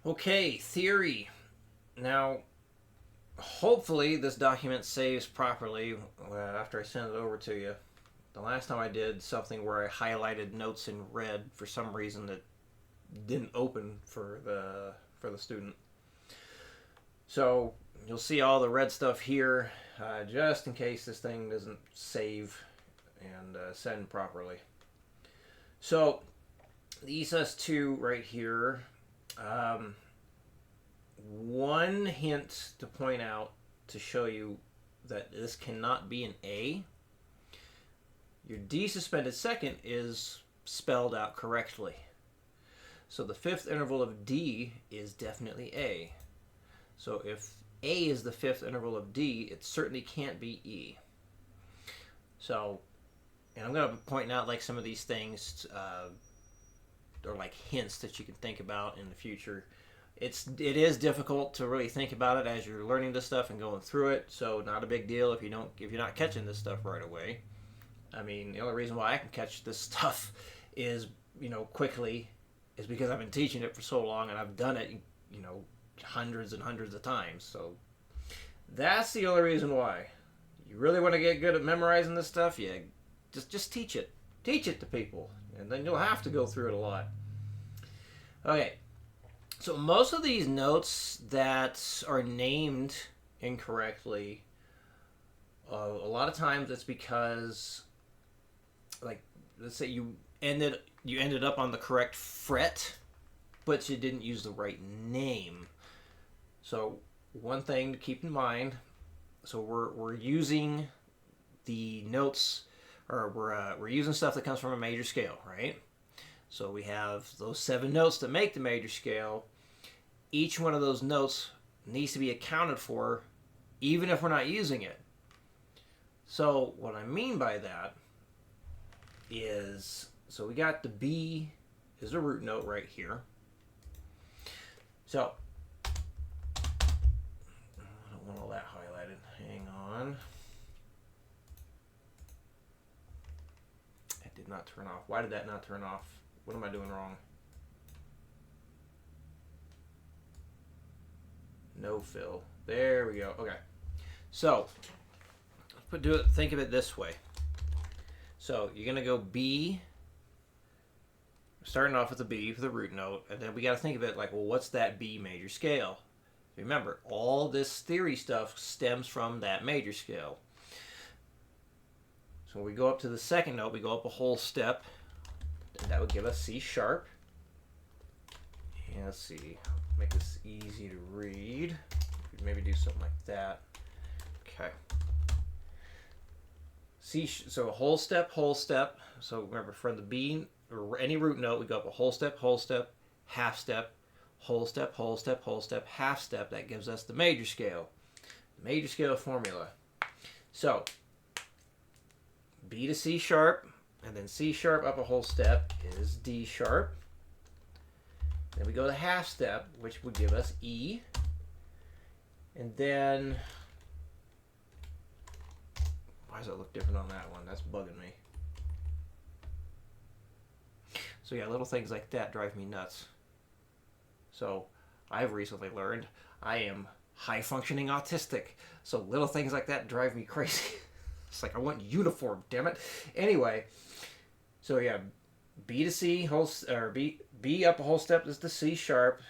Okay, theory. Now, hopefully this document saves properly after I send it over to you. The last time I did something where I highlighted notes in red for some reason that didn't open for the student. So you'll see all the red stuff here, just in case this thing doesn't save and send properly. So the ESS2 right here. One hint to point out to show you that this cannot be an A. Your D suspended second is spelled out correctly. So the fifth interval of D is definitely A. So if A is the fifth interval of D, it certainly can't be E. So, and I'm going to point out like some of these things, or like hints that you can think about in the future. It is difficult to really think about it as you're learning this stuff and going through it. So not a big deal if you're not catching this stuff right away. I mean, the only reason why I can catch this stuff is quickly is because I've been teaching it for so long and I've done it hundreds and hundreds of times. So that's the only reason why. You really want to get good at memorizing this stuff? Yeah, just teach it. Teach it to people, and then you'll have to go through it a lot. Okay. So most of these notes that are named incorrectly, a lot of times it's because, like, let's say you ended up on the correct fret, but you didn't use the right name. So one thing to keep in mind. So we're using the notes, or we're using stuff that comes from a major scale, right? So we have those 7 notes that make the major scale. Each one of those notes needs to be accounted for, even if we're not using it. So what I mean by that is, so we got the B is a root note right here. So I don't want all that highlighted. Hang on. It did not turn off. Why did that not turn off? What am I doing wrong? No fill. There we go. Okay. So think of it this way. So you're gonna go B, starting off with a B for the root note, and then we got to think of it like, well, what's that B major scale? Remember, all this theory stuff stems from that major scale. So when we go up to the second note, we go up a whole step, and that would give us C sharp. And let's see, make this easy to read. Maybe do something like that. Okay. So a whole step. So remember, from the B or any root note, we go up a whole step, half step, whole step, half step. That gives us the major scale. The major scale formula. So B to C sharp, and then C sharp up a whole step is D sharp. Then we go to half step, which would give us E. And then, why does it look different on that one? That's bugging me. So yeah, little things like that drive me nuts. So I've recently learned I am high functioning autistic. So little things like that drive me crazy. It's like, I want uniform, damn it. Anyway, so yeah, B to C, B up a whole step is the C sharp.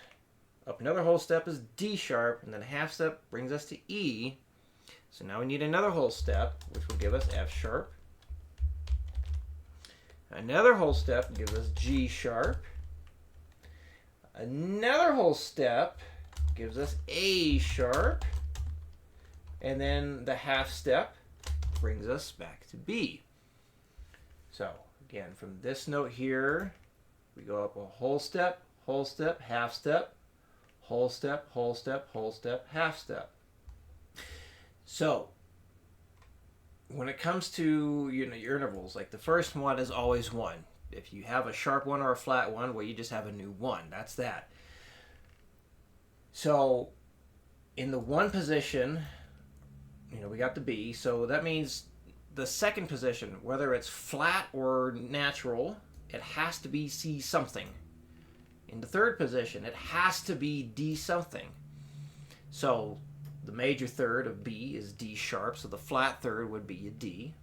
Up another whole step is D sharp, and then a half step brings us to E. So now we need another whole step, which will give us F sharp. Another whole step gives us G sharp. Another whole step gives us A sharp. And then the half step brings us back to B. So again, from this note here, we go up a whole step, half step, whole step, half step. So when it comes to your intervals, like the first one is always 1. If you have a sharp 1 or a flat 1, well, you just have a new 1. That's that. So in the 1 position, we got the B. So that means the second position, whether it's flat or natural, it has to be C something. in the third position. It has to be D something. So the major third of B is D sharp, so the flat third would be a D.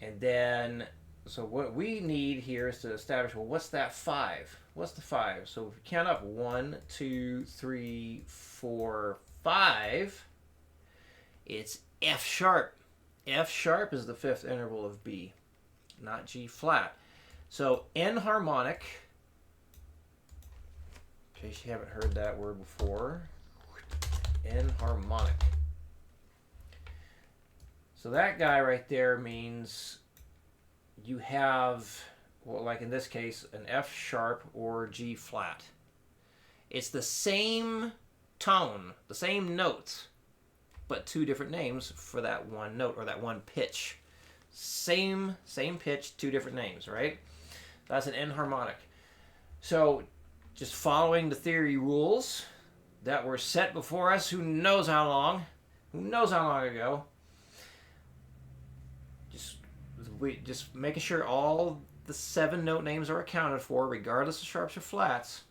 And then, so what we need here is to establish, well, what's that 5? What's the 5? So if we count up 1, 2, 3, 4, 5, it's F sharp. F sharp is the fifth interval of B, not G flat. So enharmonic, in case you haven't heard that word before, enharmonic. So that guy right there means you have, well, like in this case, an F sharp or G flat. It's the same tone, the same notes, but two different names for that one note or that one pitch. Same pitch, two different names, right? That's an enharmonic. So just following the theory rules that were set before us, who knows how long ago. Just making sure all the 7 note names are accounted for, regardless of sharps or flats.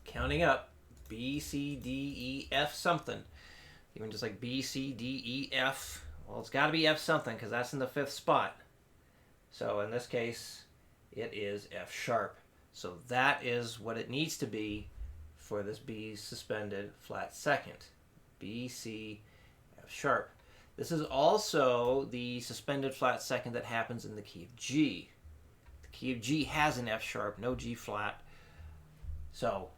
Counting up B, C, D, E, F something. Even just like B, C, D, E, F. Well, it's got to be F something because that's in the 5th spot. So in this case, it is F sharp. So that is what it needs to be for this B suspended flat second. B, C, F sharp. This is also the suspended flat second that happens in the key of G. The key of G has an F sharp, no G flat. So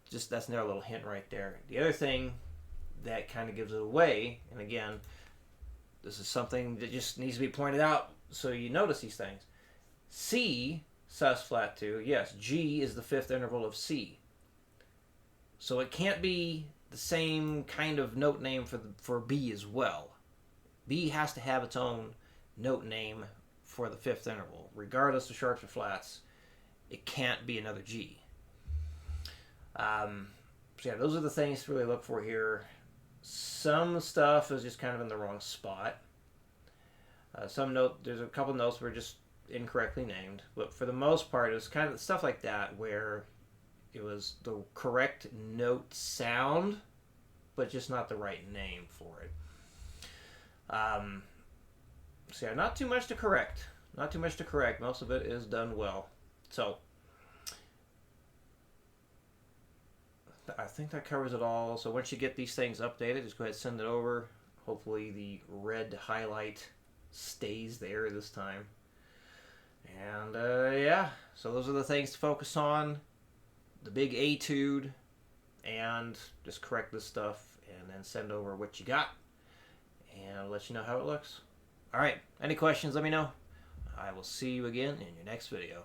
just that's another little hint right there. The other thing that kind of gives it away, and again, this is something that just needs to be pointed out so you notice these things. C, sus flat 2, yes, G is the 5th interval of C. So it can't be the same kind of note name for B as well. B has to have its own note name for the 5th interval. Regardless of sharps or flats, it can't be another G. So yeah, those are the things to really look for here. Some stuff is just kind of in the wrong spot. There's a couple notes were just incorrectly named, but for the most part, it was kind of stuff like that where it was the correct note sound, but just not the right name for it. So yeah, not too much to correct. Most of it is done well. So I think that covers it all. So once you get these things updated, just go ahead and send it over. Hopefully the red highlight stays there this time. And yeah, so those are the things to focus on. The big etude, and just correct this stuff and then send over what you got and I'll let you know how it looks. All right, any questions, let me know. I will see you again in your next video.